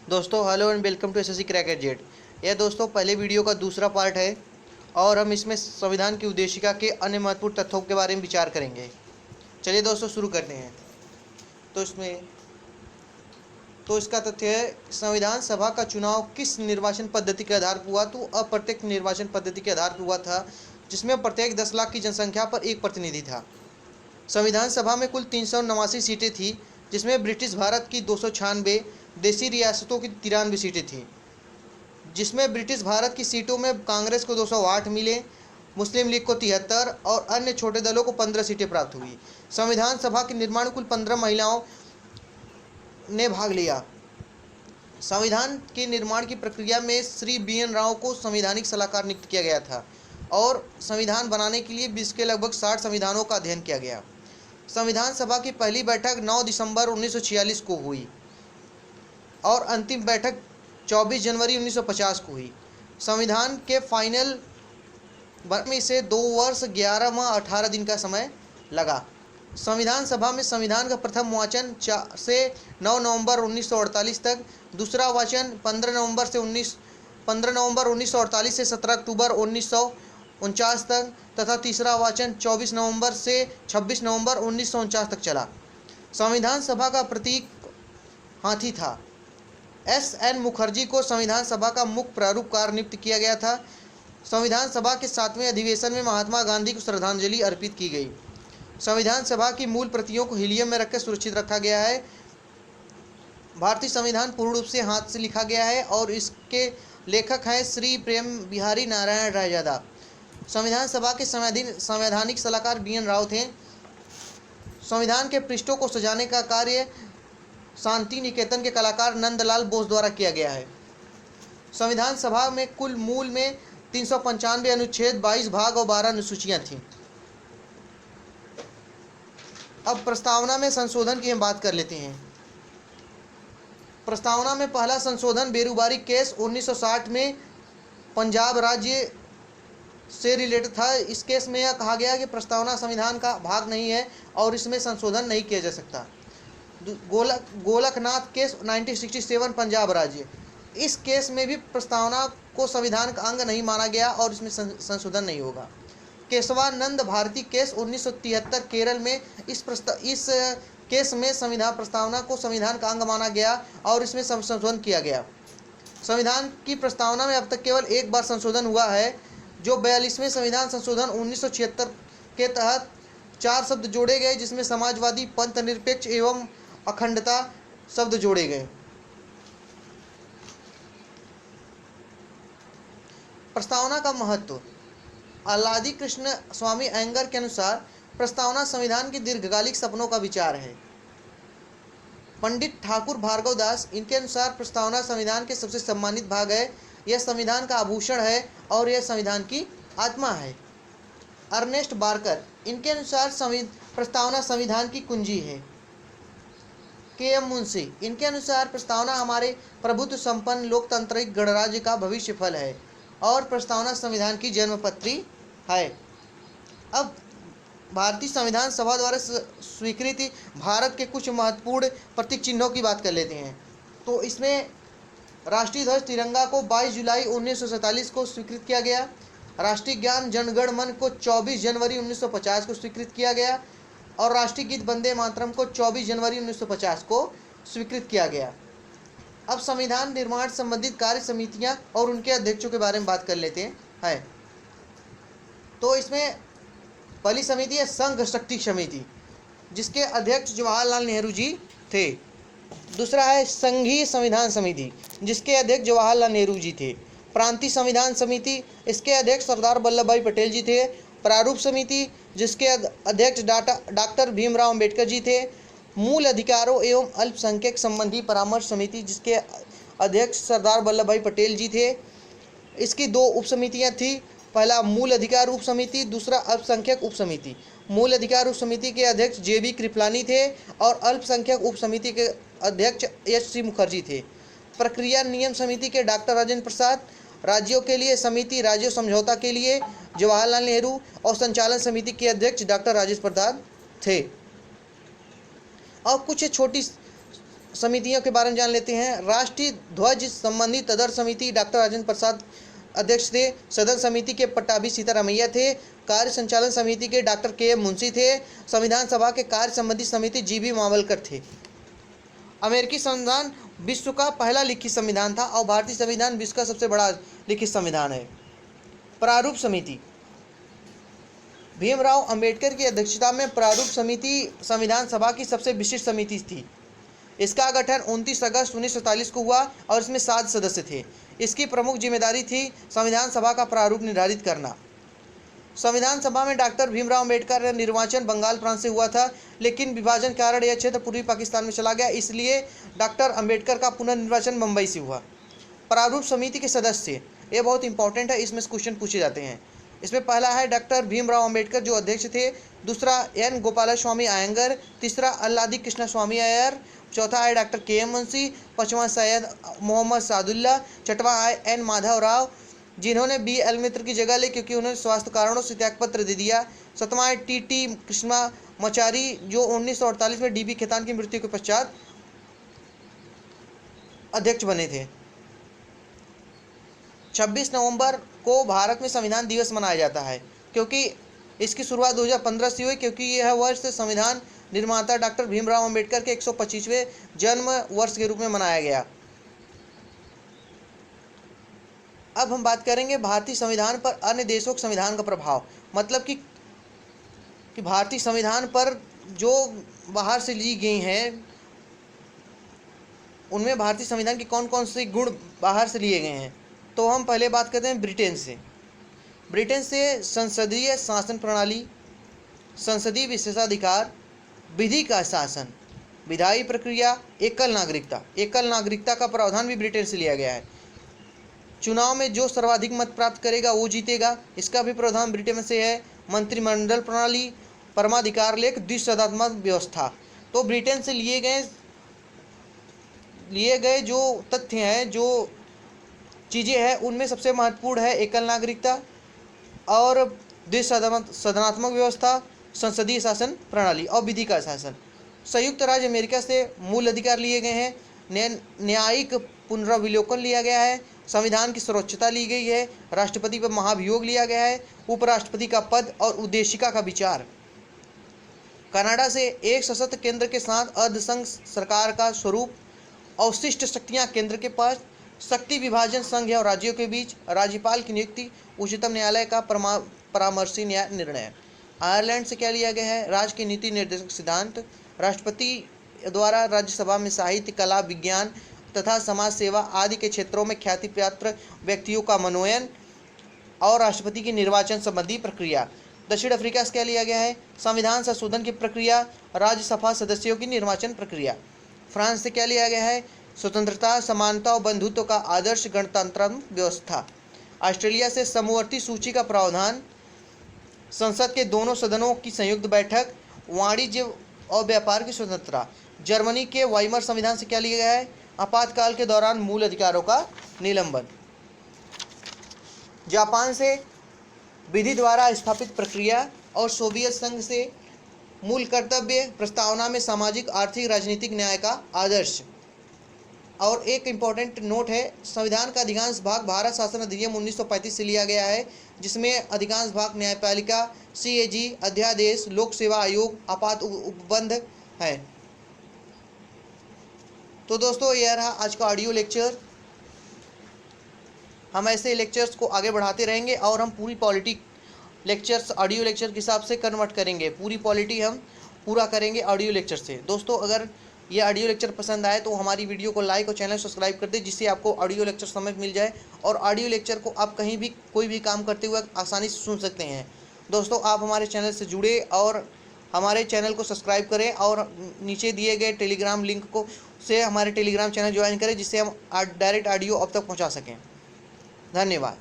दोस्तों hello and welcome to SSC crack at Z. यह दोस्तों पहले वीडियो का दूसरा पार्ट है और हम इसमें संविधान की उद्देशिका के अन्य महत्वपूर्ण तथ्यों के बारे में विचार करेंगे। चलिए दोस्तों शुरू करते हैं। तो इसका तथ्य है, संविधान सभा का चुनाव किस निर्वाचन पद्धति के आधार पर हुआ? तो अप्रत्यक्ष निर्वाचन पद्धति के आधार पर हुआ था, जिसमें प्रत्येक 10 लाख की जनसंख्या पर एक प्रतिनिधि था। संविधान सभा में कुल 389 सीटें थी, जिसमें ब्रिटिश भारत की 296, देसी रियासतों की 93 सीटें थीं। जिसमें ब्रिटिश भारत की सीटों में कांग्रेस को 208 मिले, मुस्लिम लीग को 73 और अन्य छोटे दलों को 15 सीटें प्राप्त हुई। संविधान सभा के निर्माण कुल 15 महिलाओं ने भाग लिया। संविधान के निर्माण की प्रक्रिया में श्री BN राव को संवैधानिक सलाहकार नियुक्त किया गया था और संविधान बनाने के लिए विश्व के लगभग 60 संविधानों का अध्ययन किया गया। संविधान सभा की पहली बैठक 9 दिसंबर 1946 को हुई और अंतिम बैठक 24 जनवरी 1950 को हुई। संविधान के फाइनल में इसे 2 वर्ष 11 माह 18 दिन का समय लगा। संविधान सभा में संविधान का प्रथम वाचन 4 से 9 नवंबर 1948 तक, दूसरा वाचन 15 नवंबर 1948 से 17 अक्टूबर 1949 तक तथा तीसरा वाचन 24 नवंबर से 26 नवंबर 1949 तक चला। संविधान सभा का प्रतीक हाथी था। SN मुखर्जी को संविधान सभा का मुख्य प्रारूपकार नियुक्त किया गया था। संविधान सभा के 7वें अधिवेशन में महात्मा गांधी को श्रद्धांजलि अर्पित की गई। संविधान सभा की मूल प्रतियों को हीलियम में रखकर सुरक्षित रखा गया है। भारतीय संविधान पूर्ण रूप से हाथ से लिखा गया है और इसके लेखक हैं श्री प्रेम बिहारी नारायण रायजादा। संविधान सभा के संवैधानिक सलाहकार BN राव थे। संविधान के पृष्ठों को सजाने का कार्य शांति निकेतन के कलाकार नंदलाल बोस द्वारा किया गया है। संविधान सभा में कुल मूल में 395 अनुच्छेद, 22 भाग और 12 अनुसूचियां थीं। अब प्रस्तावना में संशोधन की हम बात कर लेते हैं। प्रस्तावना में पहला संशोधन बेरूबारी केस 1960 में पंजाब राज्य से रिलेटेड था। इस केस में यह कहा गया कि प्रस्तावना संविधान का भाग नहीं है और इसमें संशोधन नहीं किया जा सकता। गोलकनाथ केस 1967 पंजाब राज्य, इस केस में भी प्रस्तावना को संविधान का अंग नहीं माना गया और इसमें संशोधन नहीं होगा। केशवानंद भारती केस 1973 केरल में, इस केस में संविधान प्रस्तावना को संविधान का अंग माना गया और इसमें संशोधन किया गया। संविधान की प्रस्तावना में अब तक केवल एक बार संशोधन हुआ है, जो 42वें संविधान संशोधन 1976 के तहत 4 शब्द जोड़े गए, जिसमें समाजवादी, पंथ निरपेक्ष एवं अखंडता शब्द जोड़े गए। प्रस्तावना का महत्व। आलादी कृष्ण स्वामी अयंगर के अनुसार प्रस्तावना संविधान के दीर्घकालिक सपनों का विचार है। पंडित ठाकुर भार्गव दास, इनके अनुसार प्रस्तावना संविधान के सबसे सम्मानित भाग है। यह संविधान का आभूषण है और यह संविधान की आत्मा है। अर्नेस्ट बार्कर, इनके अनुसार प्रस्तावना संविधान की कुंजी है। KM मुंशी, इनके अनुसार प्रस्तावना हमारे प्रभुत्व संपन्न लोकतांत्रिक गणराज्य का भविष्य फल है और प्रस्तावना संविधान की जन्मपत्री है। अब भारतीय संविधान सभा द्वारा स्वीकृति भारत के कुछ महत्वपूर्ण प्रतीक चिन्हों की बात कर लेते हैं। तो इसमें राष्ट्रीय ध्वज तिरंगा को 22 जुलाई 1947 को स्वीकृत किया गया। राष्ट्रीय ज्ञान जनगण मन को 24 जनवरी 1950 को स्वीकृत किया गया और राष्ट्रीय गीत वंदे मातरम को 24 जनवरी 1950 को स्वीकृत किया गया। अब संविधान निर्माण संबंधित कार्य समितियां और उनके अध्यक्षों के बारे में बात कर लेते हैं। तो इसमें पहली समिति है संघ शक्ति समिति, जिसके अध्यक्ष जवाहरलाल नेहरू जी थे। दूसरा है संघीय संविधान समिति, जिसके अध्यक्ष जवाहरलाल नेहरू जी थे। प्रांतीय संविधान समिति, इसके अध्यक्ष सरदार वल्लभ भाई पटेल जी थे। प्रारूप समिति, जिसके अध्यक्ष डॉक्टर भीमराव अंबेडकर जी थे। मूल अधिकारों एवं अल्पसंख्यक संबंधी परामर्श समिति, जिसके अध्यक्ष सरदार वल्लभ भाई पटेल जी थे। इसकी 2 उप समितियाँ थी, पहला मूल अधिकार उप समिति, दूसरा अल्पसंख्यक उप समिति। मूल अधिकार उप समिति के अध्यक्ष JB कृपलानी थे और अल्पसंख्यक उप समिति के अध्यक्ष HC मुखर्जी थे। प्रक्रिया नियम समिति के डॉक्टर राजेंद्र प्रसाद, राज्यों के लिए समिति राज्यों समझौता के लिए जवाहरलाल नेहरू और संचालन समिति के अध्यक्ष डॉक्टर राजेंद्र प्रसाद थे। और कुछ छोटी समितियों के बारे में जान लेते हैं। राष्ट्रीय ध्वज संबंधी तदर समिति डॉक्टर राजेंद्र प्रसाद अध्यक्ष थे। सदन समिति के पट्टाभी सीतारामैया थे। कार्य संचालन समिति के डॉक्टर के मुंशी थे। संविधान सभा के कार्य संबंधी समिति जीबी मावलकर थे। अमेरिकी संविधान विश्व का पहला लिखित संविधान था और भारतीय संविधान विश्व का सबसे बड़ा लिखित संविधान है। प्रारूप समिति भीमराव अंबेडकर की अध्यक्षता में प्रारूप समिति संविधान सभा की सबसे विशिष्ट समिति थी। इसका गठन 29 अगस्त 1947 को हुआ और इसमें 7 सदस्य थे। इसकी प्रमुख जिम्मेदारी थी संविधान सभा का प्रारूप निर्धारित करना। संविधान सभा में डॉक्टर भीमराव अंबेडकर का निर्वाचन बंगाल प्रांत से हुआ था, लेकिन विभाजन के कारण यह क्षेत्र पूर्वी पाकिस्तान में चला गया, इसलिए डॉक्टर अंबेडकर का पुनर्निर्वाचन मुंबई से हुआ। प्रारूप समिति के सदस्य, ये बहुत इंपॉर्टेंट है, इसमें क्वेश्चन पूछे जाते हैं। इसमें पहला है डॉक्टर भीमराव अंबेडकर जो अध्यक्ष थे, दूसरा एन गोपालस्वामी अयंगर, तीसरा अल्लादी कृष्ण स्वामी अय्यर, चौथा है डॉक्टर के एम मुंशी, पांचवा सैयद मोहम्मद सादुल्ला, छठवां है एन माधव राव जिन्होंने बी एल मित्र की जगह ली क्योंकि उन्होंने स्वास्थ्य कारणों से त्यागपत्र दे दिया, सातवां है टी टी कृष्णामाचारी जो 1948 में डीबी खेतान की मृत्यु के पश्चात अध्यक्ष बने थे। 26 नवंबर को भारत में संविधान दिवस मनाया जाता है क्योंकि इसकी शुरुआत 2015 से हुई, क्योंकि यह वर्ष संविधान निर्माता डॉक्टर भीमराव अंबेडकर के 125वें जन्म वर्ष के रूप में मनाया गया। अब हम बात करेंगे भारतीय संविधान पर अन्य देशों के संविधान का प्रभाव, मतलब कि भारतीय संविधान पर जो बाहर से ली गई हैं उनमें भारतीय संविधान के कौन कौन से गुण बाहर से लिए गए हैं। तो हम पहले बात करते हैं ब्रिटेन से। ब्रिटेन से संसदीय शासन प्रणाली, संसदीय विशेषाधिकार, विधि का शासन, विधायी प्रक्रिया, एकल नागरिकता। एकल नागरिकता का प्रावधान भी ब्रिटेन से लिया गया है। चुनाव में जो सर्वाधिक मत प्राप्त करेगा वो जीतेगा, इसका भी प्रावधान ब्रिटेन से है। मंत्रिमंडल प्रणाली, परमाधिकार लेख, द्विसदनात्मक व्यवस्था। तो ब्रिटेन से लिए गए जो तथ्य हैं, जो चीज़ें हैं, उनमें सबसे महत्वपूर्ण है एकल नागरिकता और द्विसदनात्मक व्यवस्था, संसदीय शासन प्रणाली और विधि का शासन। संयुक्त राज्य अमेरिका से मूल अधिकार लिए गए हैं। न्यायिक पुनर्विलोकन लिया गया है। संविधान की सर्वोच्चता ली गई है। राष्ट्रपति पर महाभियोग लिया गया है। उपराष्ट्रपति का पद और उद्देशिका का विचार। कनाडा से एक सशक्त केंद्र के साथ अर्धसंघ सरकार का स्वरूप। अवशिष्ट शक्तियां केंद्र के पास। शक्ति विभाजन संघ और राज्यों के बीच। राज्यपाल की नियुक्ति। उच्चतम न्यायालय का परामर्शी निर्णय। आयरलैंड से क्या लिया गया है? राज्य के नीति निर्देशक सिद्धांत। राष्ट्रपति द्वारा राज्यसभा में साहित्य, कला, विज्ञान तथा समाज सेवा आदि के क्षेत्रों में ख्याति पात्र व्यक्तियों का मनोनयन और राष्ट्रपति की निर्वाचन संबंधी प्रक्रिया। दक्षिण अफ्रीका से क्या लिया गया है? संविधान संशोधन की प्रक्रिया, राज्यसभा सदस्यों की निर्वाचन प्रक्रिया। फ्रांस से क्या लिया गया है? स्वतंत्रता, समानता और बंधुत्व का आदर्श गणतंत्रात्मक व्यवस्था। ऑस्ट्रेलिया से समवर्ती सूची का प्रावधान। संसद के दोनों सदनों की संयुक्त बैठक। वाणिज्य और व्यापार की स्वतंत्रता। जर्मनी के वाइमर संविधान से क्या लिया गया है? आपातकाल के दौरान मूल अधिकारों का निलंबन। जापान से विधि द्वारा स्थापित प्रक्रिया और सोवियत संघ से मूल कर्तव्य प्रस्तावना में सामाजिक, आर्थिक, राजनीतिक न्याय का आदर्श। और एक इम्पॉर्टेंट नोट है, संविधान का अधिकांश भाग भारत शासन अधिनियम 1935 से लिया गया है, जिसमें अधिकांश भाग न्यायपालिका, सीएजी, अध्यादेश, लोक सेवा आयोग, आपात उपबंध है। तो दोस्तों यह रहा आज का ऑडियो लेक्चर। हम ऐसे लेक्चर्स को आगे बढ़ाते रहेंगे और हम पूरी पॉलिटी लेक्चर्स ऑडियो लेक्चर के हिसाब से कन्वर्ट करेंगे। पूरी पॉलिटी हम पूरा करेंगे ऑडियो लेक्चर से। दोस्तों अगर ये ऑडियो लेक्चर पसंद आए तो हमारी वीडियो को लाइक और चैनल सब्सक्राइब कर दें, जिससे आपको ऑडियो लेक्चर समझ मिल जाए और ऑडियो लेक्चर को आप कहीं भी कोई भी काम करते हुए आसानी से सुन सकते हैं। दोस्तों आप हमारे चैनल से जुड़े और हमारे चैनल को सब्सक्राइब करें और नीचे दिए गए टेलीग्राम लिंक को से हमारे टेलीग्राम चैनल ज्वाइन करें, जिससे हम डायरेक्ट ऑडियो अब तक पहुँचा सकें। धन्यवाद।